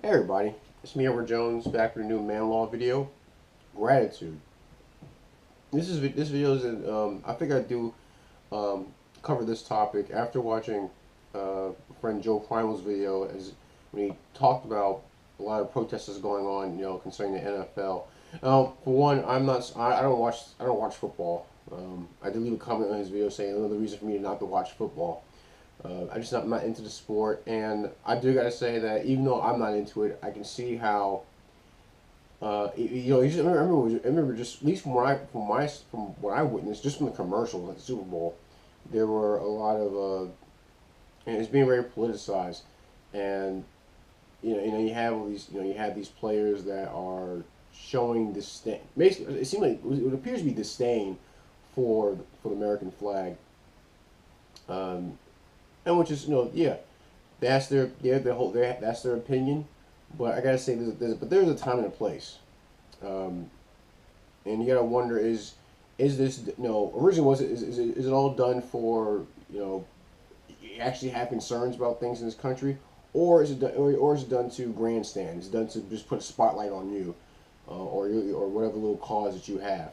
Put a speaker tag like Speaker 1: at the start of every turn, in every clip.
Speaker 1: Hey everybody, it's me Edward Jones back with a new man law video. Gratitude. This video is I think I do cover this topic after watching friend Joe Primal's video as when he talked about a lot of protests going on, concerning the NFL. For one, I don't watch football. I did leave a comment on his video saying another reason for me not to watch football. I'm not into the sport, and I do gotta say that even though I'm not into it, I can see how I remember just at least from what I witnessed, just from the commercials at the Super Bowl, there were a lot of and it's being very politicized, and you have all these you have these players that are showing disdain. Basically, it seems like it appears to be disdain for the American flag, um, and which is yeah, their whole that's their opinion. But I gotta say, there's a time and a place, um, and you gotta wonder is this originally is it all done for you actually have concerns about things in this country, or or is it done to grandstand? Is it done to just put a spotlight on you, or whatever little cause that you have?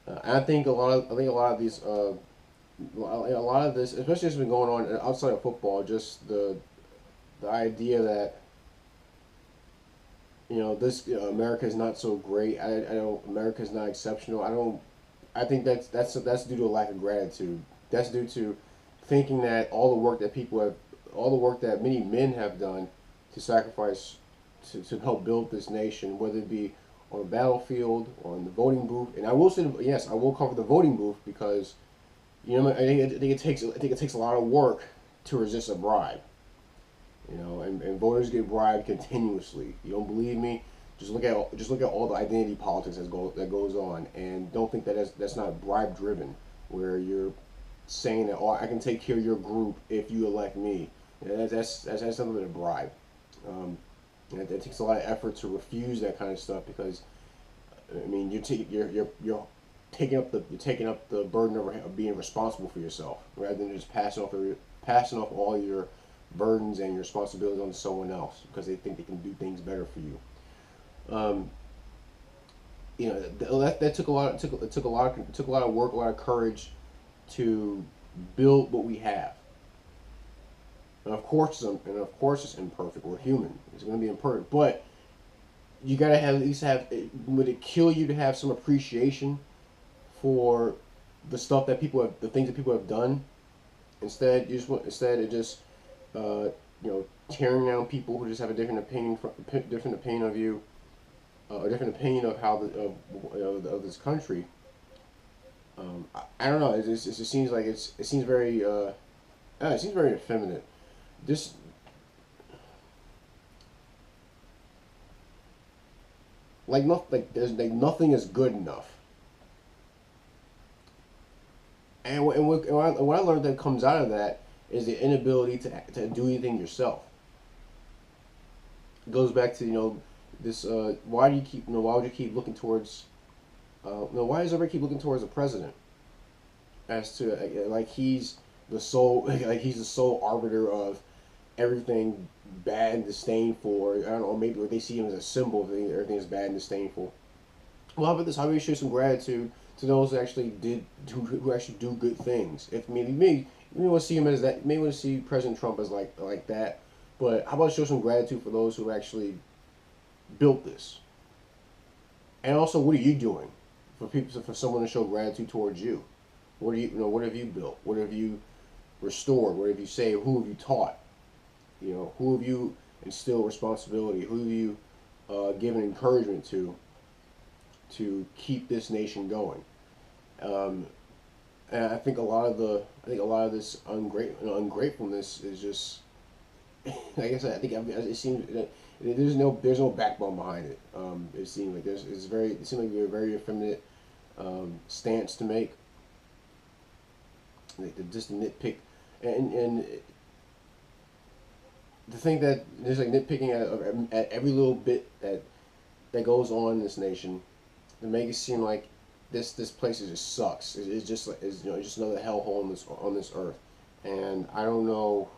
Speaker 1: And I think a lot of these a lot of this, especially has been going on outside of football, just the idea that this America is not so great. I don't America is not exceptional. I don't. I think that's due to a lack of gratitude. That's due to thinking that all the work that many men have done to sacrifice to help build this nation, whether it be on the battlefield or in the voting booth. And I will say, yes, I will cover the voting booth because I think it takes a lot of work to resist a bribe. And voters get bribed continuously. You don't believe me? Just look at all the identity politics that goes on, and don't think that that's not bribe driven, where you're saying that I can take care of your group if you elect me. That's nothing but a bribe. Um, and it takes a lot of effort to refuse that kind of stuff because I mean you're taking up the burden of being responsible for yourself rather than just passing off all your burdens and your responsibilities onto someone else because they think they can do things better for you. Um, that took a lot it took a lot of work, a lot of courage to build what we have. And of course it's imperfect. We're human. It's going to be imperfect, but you gotta have at least have. Would it kill you to have some appreciation for the things that people have done? Instead it just uh, tearing down people who just have a different opinion of you, a different opinion of how of this country. I don't know. It just seems like it seems very it seems very effeminate. This nothing is good enough. What I learned that comes out of that is the inability to do anything yourself. It goes back to this. Why do you keep why would you keep looking towards why does everybody keep looking towards the president as to like he's the sole like he's the sole arbiter of everything bad and disdainful? I don't know, maybe they see him as a symbol of everything is bad and disdainful. Well, how about this? How about you show some gratitude to those who actually do good things? If maybe you may want to see him as that. You may want to see President Trump as like that. But how about show some gratitude for those who actually built this? And also, what are you doing for someone to show gratitude towards you? What have you built? What have you restored? What have you saved? Who have you taught? Who have you instilled responsibility? Who have you given encouragement to keep this nation going? Um, and I think a lot of this ungratefulness is just like I said. It seems that there's no backbone behind it. It seems like it seems like a very effeminate stance to make. Like just nitpick, and to think that there's like nitpicking at every little bit that goes on in this nation to make it seem like this place just sucks. It's just like it's just another hellhole on this earth, and I don't know.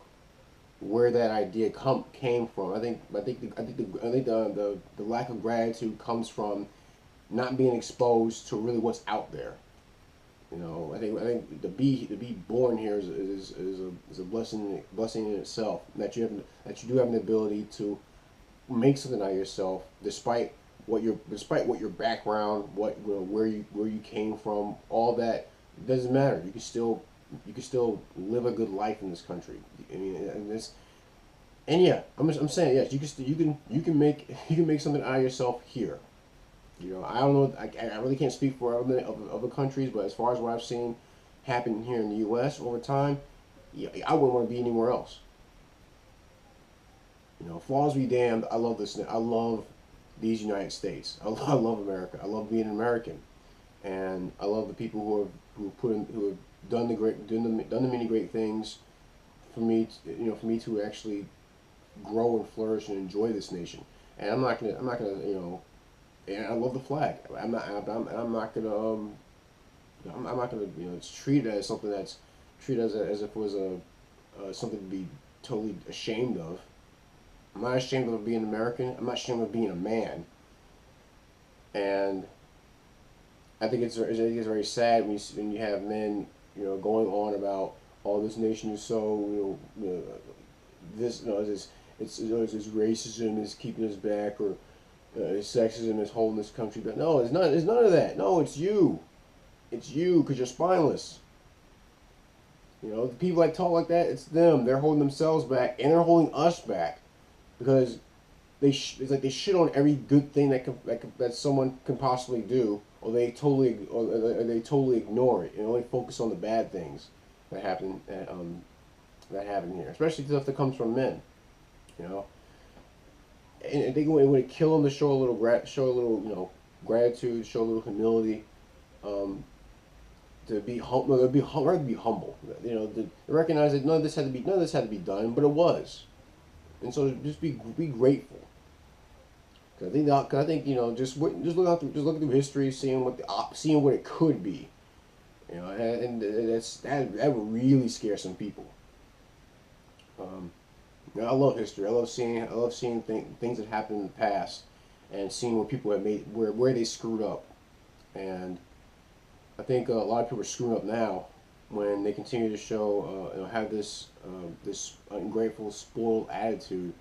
Speaker 1: where that idea came from. I think the lack of gratitude comes from not being exposed to really what's out there. You know, I think to be born here is a blessing in itself. That you do have an ability to make something out of yourself, despite what your background, what you know, where you came from, all that, it doesn't matter. You can still live a good life in this country. I mean, and yeah, I'm saying yes. You can make you can make something out of yourself here. You know, I don't know. I really can't speak for other countries, but as far as what I've seen happen here in the U.S. over time, yeah, I wouldn't want to be anywhere else. You know, flaws be damned. I love this. I love these United States. I love America. I love being an American, and I love the people who have done the many great things for me. For me to actually grow and flourish and enjoy this nation. And I'm not gonna, and I love the flag. I'm not gonna, I'm not gonna, it's treated as something that's treated as if it was something to be totally ashamed of. I'm not ashamed of being American. I'm not ashamed of being a man. And I think it's very sad when you have men, going on about, oh, this nation is so, this, it's racism is keeping us back, or sexism is holding this country back. No, it's not. It's none of that. No, it's you. It's you, because you're spineless. The people that talk like that, it's them. They're holding themselves back, and they're holding us back, because it's like they shit on every good thing that someone can possibly do, or they totally ignore it and only focus on the bad things that happen here, especially stuff that comes from men. You know, and I think it would kill them to show a little gratitude, show a little humility, um, to be humble. No, rather be humble. To recognize that none of this had to be done, but it was, and so just be grateful. Cause I think just looking through history, seeing what it could be, that would really scare some people. Um, I love history. I love seeing things that happened in the past, and seeing what people have made, where they screwed up. And I think a lot of people are screwing up now when they continue to have this ungrateful, spoiled attitude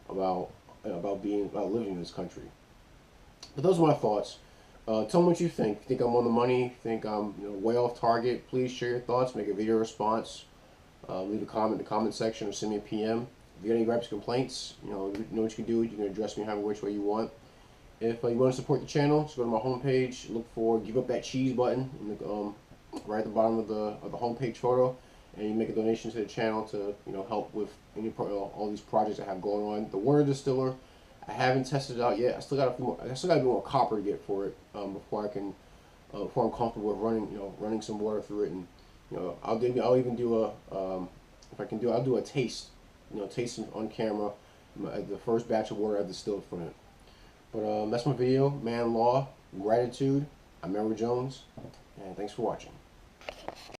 Speaker 1: about about living in this country. But those are my thoughts. Tell me what you think. Think I'm on the money? Think I'm way off target? Please share your thoughts. Make a video response. Leave a comment in the comment section, or send me a PM. If you got any gripes, complaints, you know what you can do. You can address me however which way you want. If you want to support the channel, just go to my homepage. Look for Give Up That Cheese button right at the bottom of the homepage photo, and you make a donation to the channel to help with all these projects I have going on. The water distiller, I haven't tested it out yet. I still got a bit more copper to get for it before I'm comfortable with running some water through it. And I'll even do if I can I'll do a taste, tasting on camera the first batch of water I distilled from it. But that's my video. Man, law, gratitude. I'm Edward Jones, and thanks for watching.